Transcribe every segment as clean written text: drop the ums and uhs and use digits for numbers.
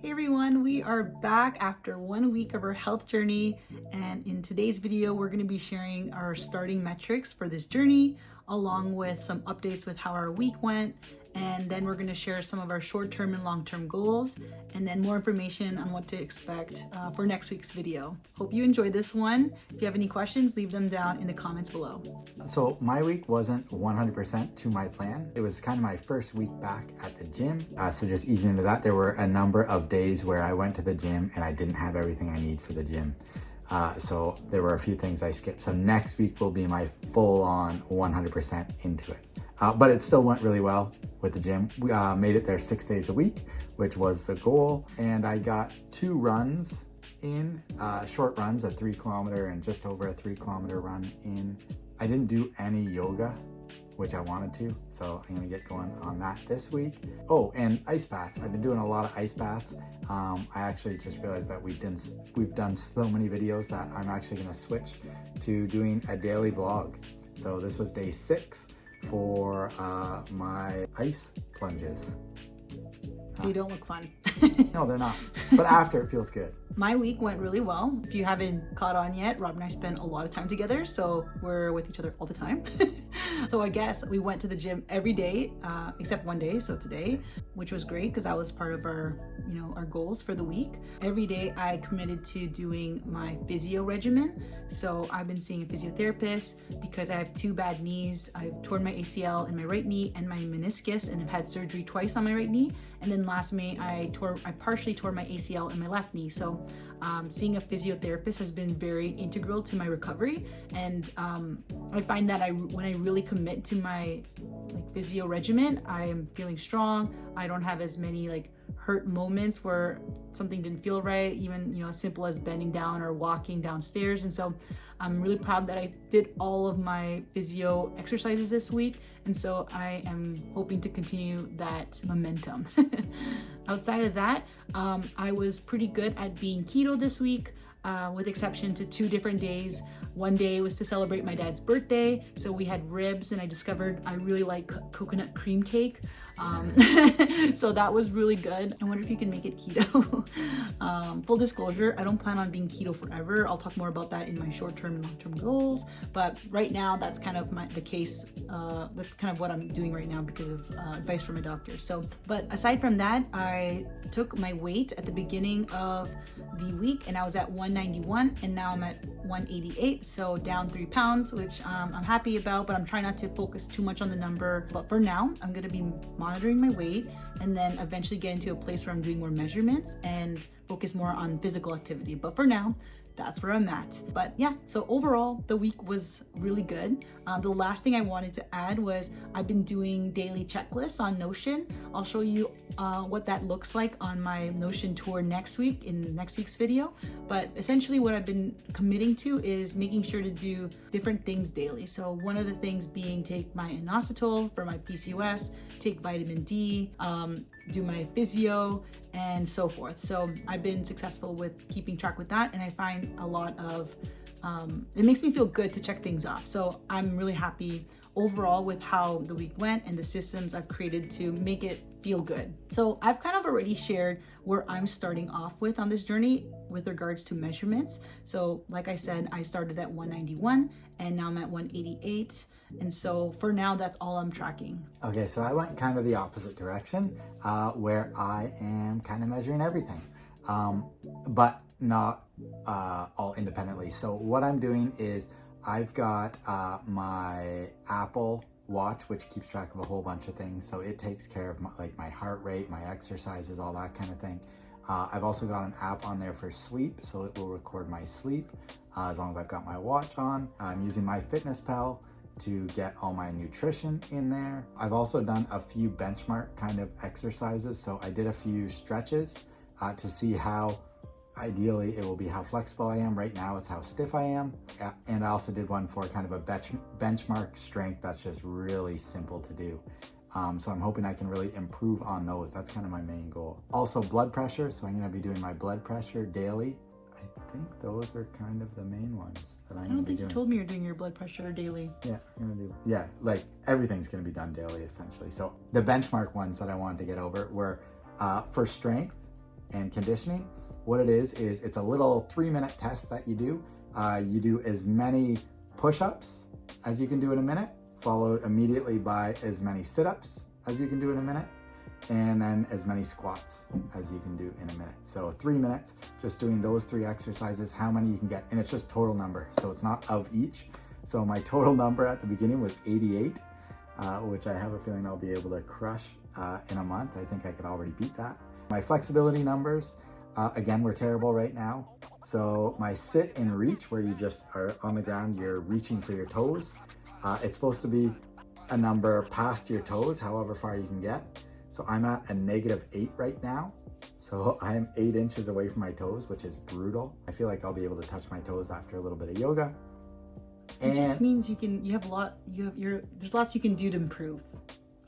Hey everyone, we are back after 1 week of our health journey, and in today's video we're going to be sharing our starting metrics for this journey along with some updates with how our week went, and then we're going to share some of our short-term and long-term goals and then more information on what to expect for next week's video. Hope you enjoyed this one. If you have any questions, leave them down in the comments below. So my week wasn't 100% to my plan. It was kind of my first week back at the gym. So just easing into that, there were a number of days where I went to the gym and I didn't have everything I need for the gym. So there were a few things I skipped. So next week will be my full on 100% into it. But it still went really well with the gym. We made it there 6 days a week, which was the goal. And I got 2 runs in, short runs, a 3 kilometer and just over a 3 kilometer run in. I didn't do any yoga, which I wanted to, so I'm gonna get going on that this week. Oh, and ice baths. I've been doing a lot of ice baths. I actually just realized that we've done so many videos that I'm actually gonna switch to doing a daily vlog. So this was day 6 for my ice plunges. They don't look fun. No, they're not, but after it feels good. My week went really well. If you haven't caught on yet, Rob and I spend a lot of time together, so we're with each other all the time. So I guess we went to the gym every day, except one day, so today, which was great because that was part of our, our goals for the week. Every day I committed to doing my physio regimen. So I've been seeing a physiotherapist because I have 2 bad knees. I've torn my ACL in my right knee and my meniscus, and I've had surgery twice on my right knee. And then last May, I partially tore my ACL in my left knee. So seeing a physiotherapist has been very integral to my recovery. And I find that when I really commit to my physio regimen, I am feeling strong. I don't have as many hurt moments where something didn't feel right, even as simple as bending down or walking downstairs. And so I'm really proud that I did all of my physio exercises this week, and so I am hoping to continue that momentum. Outside of that, I was pretty good at being keto this week, with exception to 2 different days. One day was to celebrate my dad's birthday, so we had ribs, and I discovered I really like coconut cream cake. So that was really good. I wonder if you can make it keto. Full disclosure, I don't plan on being keto forever. I'll talk more about that in my short-term and long-term goals, but right now that's kind of the case. That's kind of what I'm doing right now because of advice from my doctor. So, but aside from that, I took my weight at the beginning of the week and I was at 191, and now I'm at 188, so down 3 pounds, which I'm happy about, but I'm trying not to focus too much on the number. But for now, I'm going to be monitoring my weight and then eventually get into a place where I'm doing more measurements and focus more on physical activity. But for now, that's where I'm at. But yeah, so overall, the week was really good. The last thing I wanted to add was I've been doing daily checklists on Notion. I'll show you what that looks like on my Notion tour next week in next week's video. But essentially what I've been committing to is making sure to do different things daily. So one of the things being take my inositol for my PCOS, take vitamin D, do my physio, and so forth. So I've been successful with keeping track with that, and I find a lot of it makes me feel good to check things off. So I'm really happy overall with how the week went and the systems I've created to make it feel good. So I've kind of already shared where I'm starting off with on this journey with regards to measurements. So like I said, I started at 191 and now I'm at 188. And so for now, that's all I'm tracking. Okay, so I went kind of the opposite direction, where I am kind of measuring everything, but not all independently. So what I'm doing is I've got my Apple Watch, which keeps track of a whole bunch of things. So it takes care of my heart rate, my exercises, all that kind of thing. I've also got an app on there for sleep, so it will record my sleep as long as I've got my watch on. I'm using MyFitnessPal to get all my nutrition in there. I've also done a few benchmark kind of exercises. So I did a few stretches to see how ideally it will be how flexible I am. Right now it's how stiff I am. And I also did one for kind of a benchmark strength that's just really simple to do. So I'm hoping I can really improve on those. That's kind of my main goal. Also blood pressure. So I'm gonna be doing my blood pressure daily. I think those are kind of the main ones that I'm I gonna don't be think doing. you told me you're doing your blood pressure daily. Yeah, I'm gonna do. Yeah, everything's gonna be done daily essentially. So the benchmark ones that I wanted to get over were for strength, and conditioning. What it is it's a little 3-minute test that you do. You do as many push-ups as you can do in a minute, followed immediately by as many sit-ups as you can do in a minute, and then as many squats as you can do in a minute. So 3 minutes, just doing those 3 exercises, how many you can get, and it's just total number, so it's not of each. So my total number at the beginning was 88, which I have a feeling I'll be able to crush in a month. I think I could already beat that. My flexibility numbers, again, we're terrible right now. So my sit and reach, where you just are on the ground, you're reaching for your toes. It's supposed to be a number past your toes, however far you can get. So I'm at a -8 right now. So I am 8 inches away from my toes, which is brutal. I feel like I'll be able to touch my toes after a little bit of yoga. It just means there's lots you can do to improve.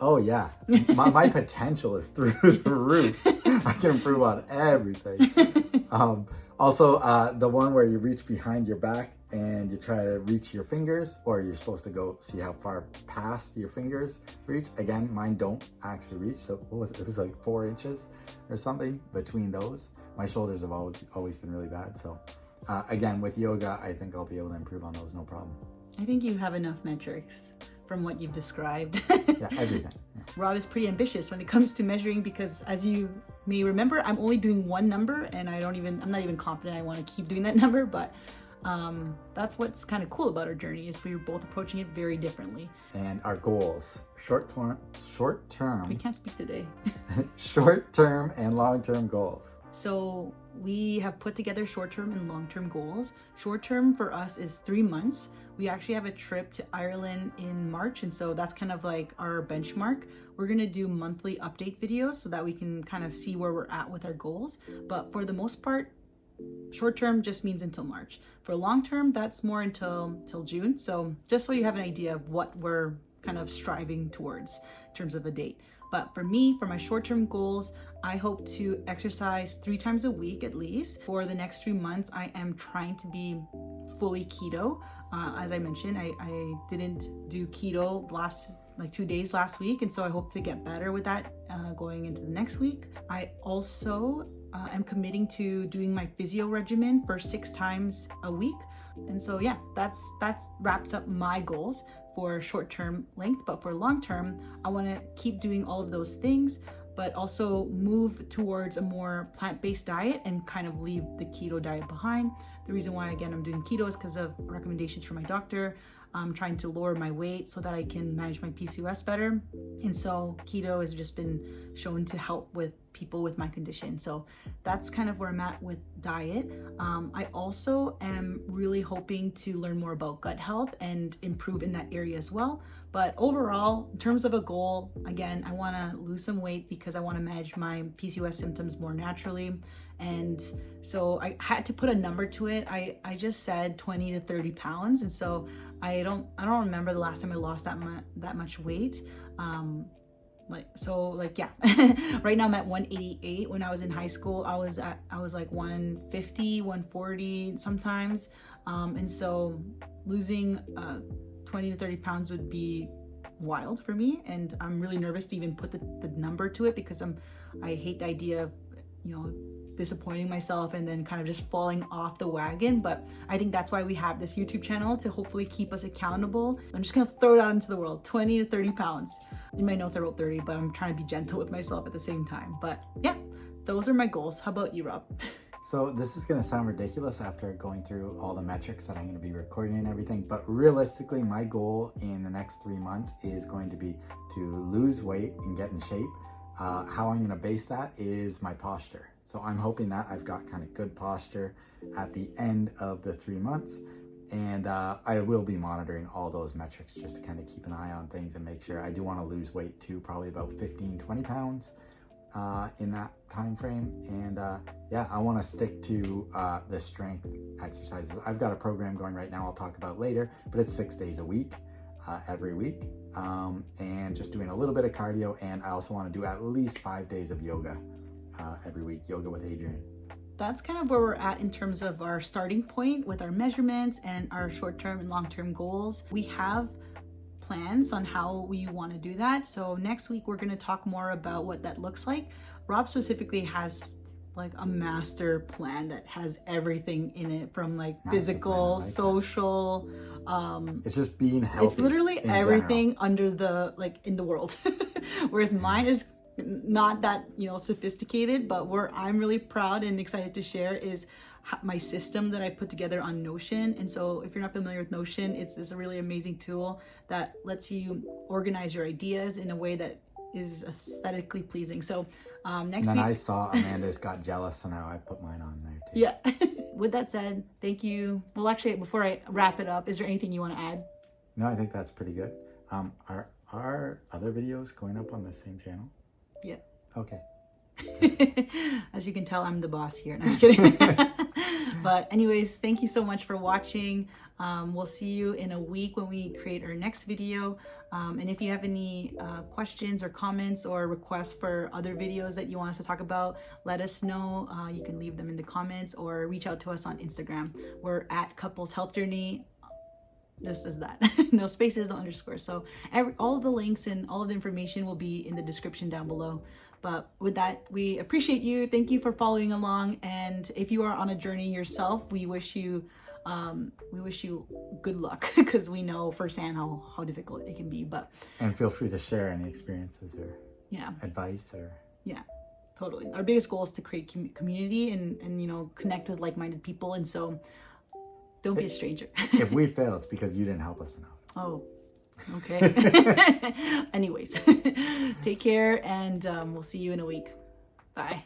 Oh yeah, my potential is through the roof. I can improve on everything. Also, the one where you reach behind your back and you try to reach your fingers, or you're supposed to go see how far past your fingers reach. Again, mine don't actually reach. So what was it? It was like 4 inches or something between those. My shoulders have always been really bad. So again, with yoga, I think I'll be able to improve on those, no problem. I think you have enough metrics from what you've described. Yeah, everything. Yeah. Rob is pretty ambitious when it comes to measuring, because as you may remember, I'm only doing one number and I'm not even confident I want to keep doing that number, but that's what's kind of cool about our journey, is we're both approaching it very differently. And our goals, short term. We can't speak today. Short-term and long-term goals. So we have put together short-term and long-term goals. Short-term for us is 3 months. We actually have a trip to Ireland in March, and so that's kind of like our benchmark. We're gonna do monthly update videos so that we can kind of see where we're at with our goals. But for the most part, short-term just means until March. For long-term, that's more until June. So just so you have an idea of what we're kind of striving towards in terms of a date. But for me, for my short-term goals, I hope to exercise 3 times a week at least. For the next 3 months, I am trying to be fully keto. As I mentioned, I didn't do keto like 2 days last week, and so I hope to get better with that going into the next week. I also am committing to doing my physio regimen for 6 times a week. And so yeah, that's wraps up my goals for short-term length. But for long-term, I want to keep doing all of those things, but also move towards a more plant-based diet and kind of leave the keto diet behind. The reason why, again, I'm doing keto is because of recommendations from my doctor. I'm trying to lower my weight so that I can manage my PCOS better. And so keto has just been shown to help with people with my condition. So that's kind of where I'm at with diet. I also am really hoping to learn more about gut health and improve in that area as well. But overall, in terms of a goal, again, I want to lose some weight because I want to manage my PCOS symptoms more naturally. And so I had to put a number to it. I just said 20 to 30 pounds. And so I don't remember the last time I lost that much weight. Yeah. Right now I'm at 188. When I was in high school, I was like 150, 140 sometimes. And so losing 20 to 30 pounds would be wild for me. And I'm really nervous to even put the number to it because I hate the idea of, disappointing myself and then kind of just falling off the wagon. But I think that's why we have this YouTube channel, to hopefully keep us accountable. I'm just gonna throw it out into the world, 20 to 30 pounds. In my notes I wrote 30, but I'm trying to be gentle with myself at the same time. But yeah, those are my goals. How about you, Rob? So this is going to sound ridiculous after going through all the metrics that I'm going to be recording and everything, but realistically my goal in the next 3 months is going to be to lose weight and get in shape. How I'm going to base that is my posture. So I'm hoping that I've got kind of good posture at the end of the 3 months. And I will be monitoring all those metrics just to kind of keep an eye on things and make sure. I do want to lose weight too, probably about 15-20 pounds in that time frame. And yeah, I want to stick to the strength exercises. I've got a program going right now I'll talk about later, but it's 6 days a week, every week, and just doing a little bit of cardio. And I also want to do at least 5 days of yoga every week, yoga with Adrian. That's kind of where we're at in terms of our starting point with our measurements and our short-term and long-term goals. We have plans on how we want to do that. So next week, we're going to talk more about what that looks like. Rob specifically has like a master plan that has everything in it, from like Master physical, plan, I like that. social, It's just being healthy. it's literally in everything under the, like, in the world. Whereas mine is not that, sophisticated, but where I'm really proud and excited to share is my system that I put together on Notion. And so if you're not familiar with Notion, it's this really amazing tool that lets you organize your ideas in a way that is aesthetically pleasing. So next And then week, I saw Amanda's got jealous, so now I put mine on there too. yeah. With that said, thank you. Well, actually, before I wrap it up, is there anything you want to add? No, I think that's pretty good. Are other videos going up on the same channel? Yeah. Okay. As you can tell, I'm the boss here. No, I'm just kidding. But anyways, thank you so much for watching. We'll see you in a week when we create our next video. And if you have any questions or comments or requests for other videos that you want us to talk about, let us know. You can leave them in the comments or reach out to us on Instagram. We're at Couples Health Journey. Just as that. No spaces, no underscores. So all of the links and all of the information will be in the description down below. But with that, we appreciate you. Thank you for following along. And if you are on a journey yourself, we wish you good luck, because we know firsthand how difficult it can be. But And feel free to share any experiences or yeah, advice or yeah, totally. Our biggest goal is to create community and connect with like-minded people. And so don't be a stranger. if we fail, it's because you didn't help us enough. Oh, okay. Anyways, take care, and we'll see you in a week. Bye.